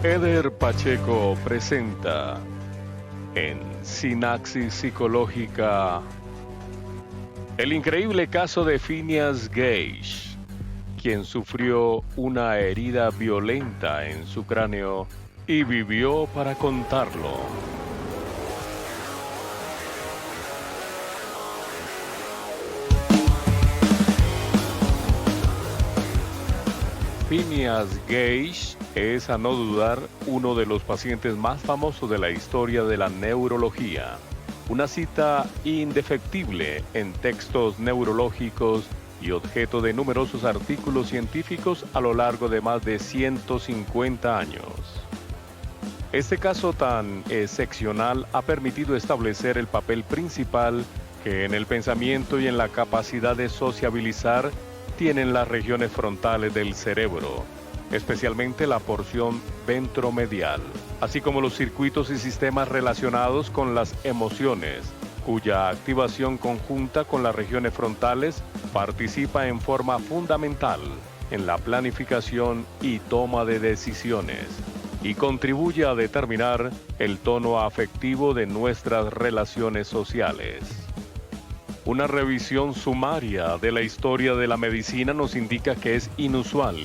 Eder Pacheco presenta en Sinaxis Psicológica el increíble caso de Phineas Gage, quien sufrió una herida violenta en su cráneo y vivió para contarlo. Phineas Gage es, a no dudar, uno de los pacientes más famosos de la historia de la neurología. Una cita indefectible en textos neurológicos y objeto de numerosos artículos científicos a lo largo de más de 150 años. Este caso tan excepcional ha permitido establecer el papel principal que en el pensamiento y en la capacidad de sociabilizar tienen las regiones frontales del cerebro, especialmente la porción ventromedial, así como los circuitos y sistemas relacionados con las emociones, cuya activación conjunta con las regiones frontales participa en forma fundamental en la planificación y toma de decisiones, y contribuye a determinar el tono afectivo de nuestras relaciones sociales. Una revisión sumaria de la historia de la medicina nos indica que es inusual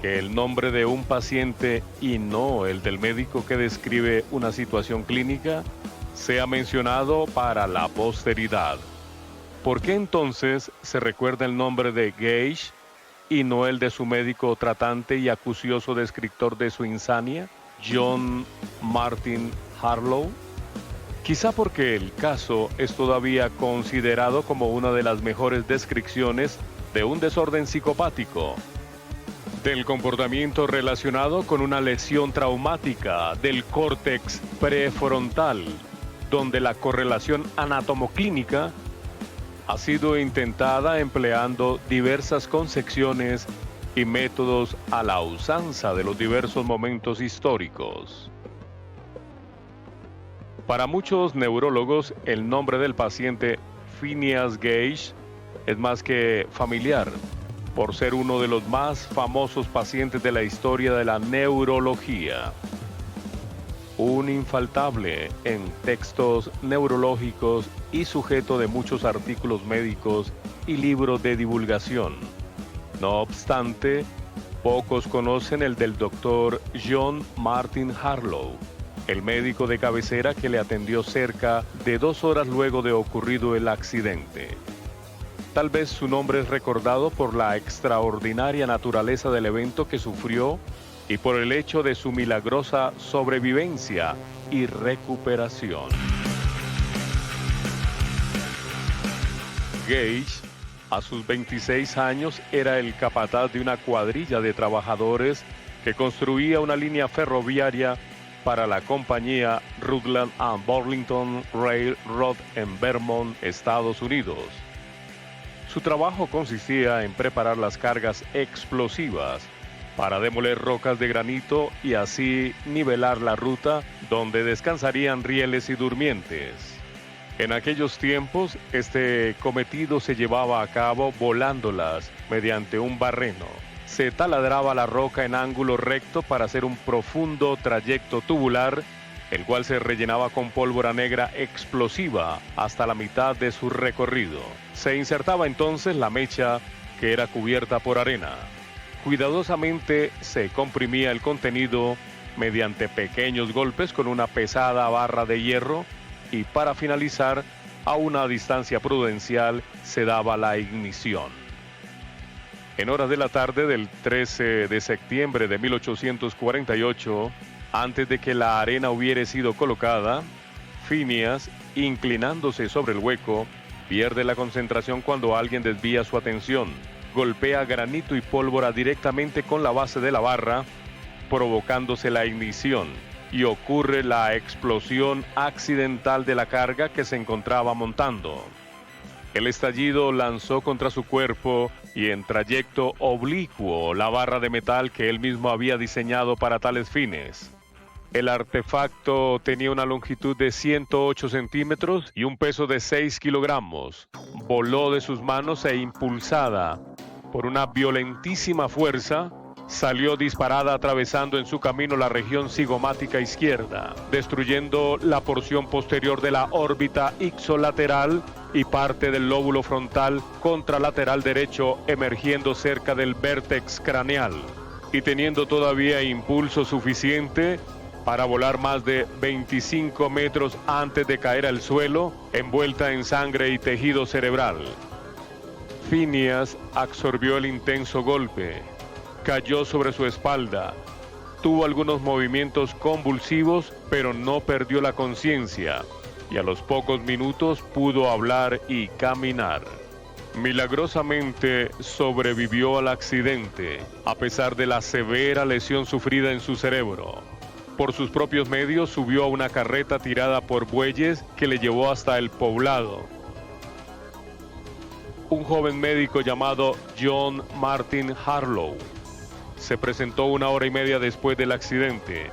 que el nombre de un paciente y no el del médico que describe una situación clínica sea mencionado para la posteridad. ¿Por qué entonces se recuerda el nombre de Gage y no el de su médico tratante y acucioso descriptor de su insania, John Martin Harlow? Quizá porque el caso es todavía considerado como una de las mejores descripciones de un desorden psicopático, del comportamiento relacionado con una lesión traumática del córtex prefrontal, donde la correlación anatomoclínica ha sido intentada empleando diversas concepciones y métodos a la usanza de los diversos momentos históricos. Para muchos neurólogos, el nombre del paciente Phineas Gage es más que familiar, por ser uno de los más famosos pacientes de la historia de la neurología. Un infaltable en textos neurológicos y sujeto de muchos artículos médicos y libros de divulgación. No obstante, pocos conocen el del Dr. John Martin Harlow, el médico de cabecera que le atendió cerca de 2 horas luego de ocurrido el accidente. Tal vez su nombre es recordado por la extraordinaria naturaleza del evento que sufrió y por el hecho de su milagrosa sobrevivencia y recuperación. Gage, a sus 26 años, era el capataz de una cuadrilla de trabajadores que construía una línea ferroviaria para la compañía Rutland and Burlington Railroad en Vermont, Estados Unidos. Su trabajo consistía en preparar las cargas explosivas para demoler rocas de granito y así nivelar la ruta donde descansarían rieles y durmientes. En aquellos tiempos, este cometido se llevaba a cabo volándolas mediante un barreno. Se taladraba la roca en ángulo recto para hacer un profundo trayecto tubular, el cual se rellenaba con pólvora negra explosiva hasta la mitad de su recorrido. Se insertaba entonces la mecha, que era cubierta por arena. Cuidadosamente se comprimía el contenido mediante pequeños golpes con una pesada barra de hierro y para finalizar, a una distancia prudencial, se daba la ignición. En horas de la tarde del 13 de septiembre de 1848, antes de que la arena hubiera sido colocada, Phineas, inclinándose sobre el hueco, pierde la concentración cuando alguien desvía su atención, golpea granito y pólvora directamente con la base de la barra, provocándose la ignición, y ocurre la explosión accidental de la carga que se encontraba montando. El estallido lanzó contra su cuerpo y en trayecto oblicuo la barra de metal que él mismo había diseñado para tales fines. El artefacto tenía una longitud de 108 centímetros y un peso de 6 kilogramos. Voló de sus manos e impulsada por una violentísima fuerza, Salió disparada atravesando en su camino la región cigomática izquierda, destruyendo la porción posterior de la órbita ixolateral y parte del lóbulo frontal contralateral derecho, emergiendo cerca del vértex craneal y teniendo todavía impulso suficiente para volar más de 25 metros antes de caer al suelo, envuelta en sangre y tejido cerebral. Phineas absorbió el intenso golpe, cayó sobre su espalda, tuvo algunos movimientos convulsivos, pero no perdió la conciencia, y a los pocos minutos pudo hablar y caminar. Milagrosamente sobrevivió al accidente, a pesar de la severa lesión sufrida en su cerebro. Por sus propios medios subió a una carreta tirada por bueyes que le llevó hasta el poblado. Un joven médico llamado John Martin Harlow se presentó 1 hora y media después del accidente.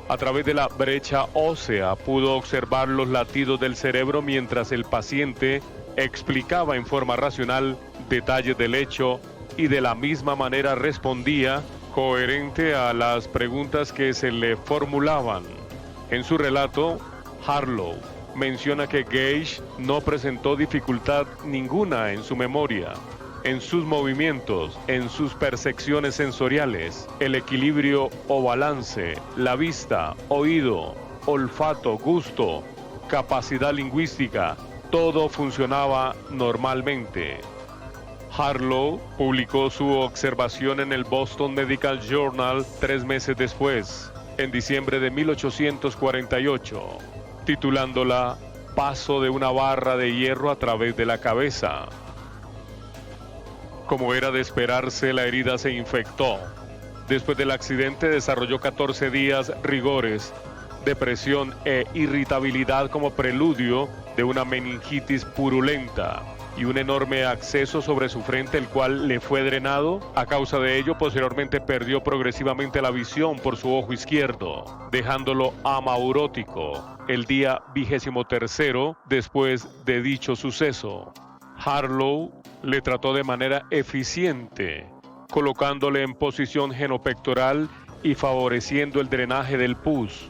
A través de la brecha ósea pudo observar los latidos del cerebro mientras el paciente explicaba en forma racional detalles del hecho y de la misma manera respondía coherente a las preguntas que se le formulaban. En su relato, Harlow menciona que Gage no presentó dificultad ninguna en su memoria, en sus movimientos, en sus percepciones sensoriales, el equilibrio o balance, la vista, oído, olfato, gusto, capacidad lingüística, todo funcionaba normalmente. Harlow publicó su observación en el Boston Medical Journal 3 meses después, en diciembre de 1848, titulándola Paso de una barra de hierro a través de la cabeza. Como era de esperarse, la herida se infectó. Después del accidente desarrolló 14 días rigores, depresión e irritabilidad como preludio de una meningitis purulenta y un enorme absceso sobre su frente, el cual le fue drenado. A causa de ello, posteriormente perdió progresivamente la visión por su ojo izquierdo, dejándolo amaurótico el día 23º después de dicho suceso. Harlow le trató de manera eficiente, colocándole en posición genopectoral y favoreciendo el drenaje del pus.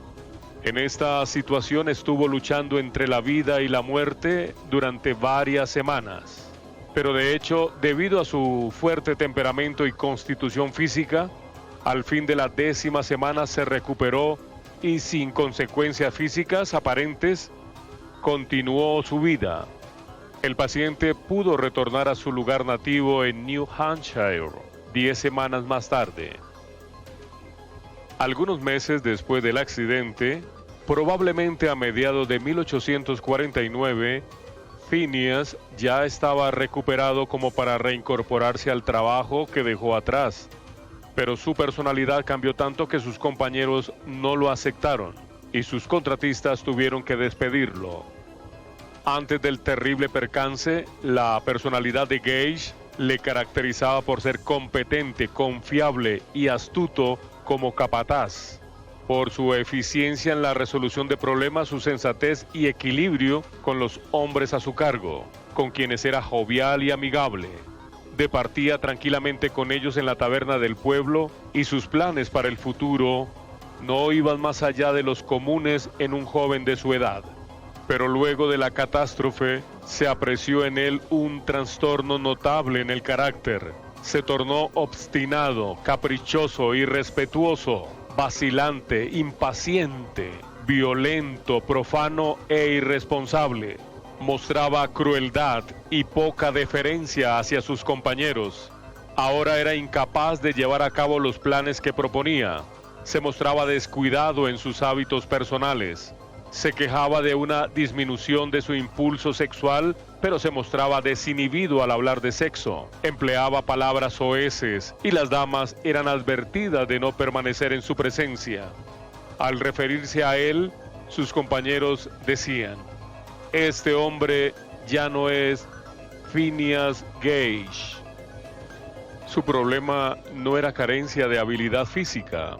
En esta situación estuvo luchando entre la vida y la muerte durante varias semanas. Pero de hecho, debido a su fuerte temperamento y constitución física, al fin de la 10ª semana se recuperó y sin consecuencias físicas aparentes, continuó su vida. El paciente pudo retornar a su lugar nativo en New Hampshire 10 semanas más tarde. Algunos meses después del accidente, probablemente a mediados de 1849, Phineas ya estaba recuperado como para reincorporarse al trabajo que dejó atrás, pero su personalidad cambió tanto que sus compañeros no lo aceptaron y sus contratistas tuvieron que despedirlo. Antes del terrible percance, la personalidad de Gage le caracterizaba por ser competente, confiable y astuto como capataz, por su eficiencia en la resolución de problemas, su sensatez y equilibrio con los hombres a su cargo, con quienes era jovial y amigable. Departía tranquilamente con ellos en la taberna del pueblo y sus planes para el futuro no iban más allá de los comunes en un joven de su edad. Pero luego de la catástrofe se apreció en él un trastorno notable en el carácter. Se tornó obstinado, caprichoso, irrespetuoso, vacilante, impaciente, violento, profano e irresponsable. Mostraba crueldad y poca deferencia hacia sus compañeros. Ahora era incapaz de llevar a cabo los planes que proponía. Se mostraba descuidado en sus hábitos personales. Se quejaba de una disminución de su impulso sexual, pero se mostraba desinhibido al hablar de sexo. Empleaba palabras soeces y las damas eran advertidas de no permanecer en su presencia. Al referirse a él, sus compañeros decían: "Este hombre ya no es Phineas Gage". Su problema no era carencia de habilidad física,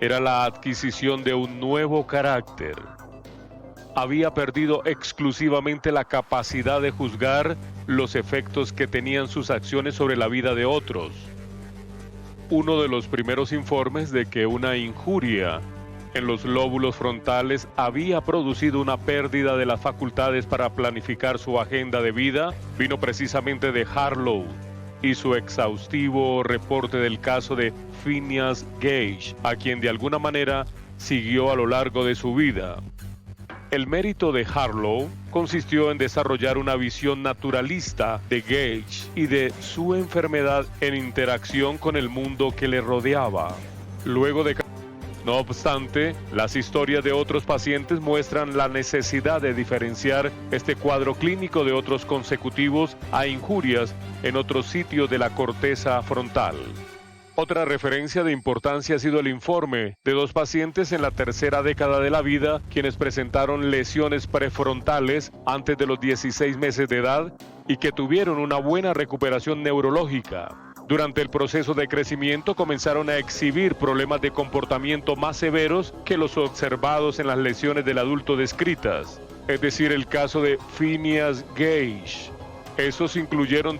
era la adquisición de un nuevo carácter. había perdido exclusivamente la capacidad de juzgar los efectos que tenían sus acciones sobre la vida de otros. Uno de los primeros informes de que una injuria en los lóbulos frontales había producido una pérdida de las facultades para planificar su agenda de vida vino precisamente de Harlow y su exhaustivo reporte del caso de Phineas Gage, a quien de alguna manera siguió a lo largo de su vida. El mérito de Harlow consistió en desarrollar una visión naturalista de Gage y de su enfermedad en interacción con el mundo que le rodeaba. No obstante, las historias de otros pacientes muestran la necesidad de diferenciar este cuadro clínico de otros consecutivos a injurias en otros sitios de la corteza frontal. Otra referencia de importancia ha sido el informe de 2 pacientes en la tercera década de la vida, quienes presentaron lesiones prefrontales antes de los 16 meses de edad y que tuvieron una buena recuperación neurológica. Durante el proceso de crecimiento comenzaron a exhibir problemas de comportamiento más severos que los observados en las lesiones del adulto descritas, es decir, el caso de Phineas Gage. Esos incluyeron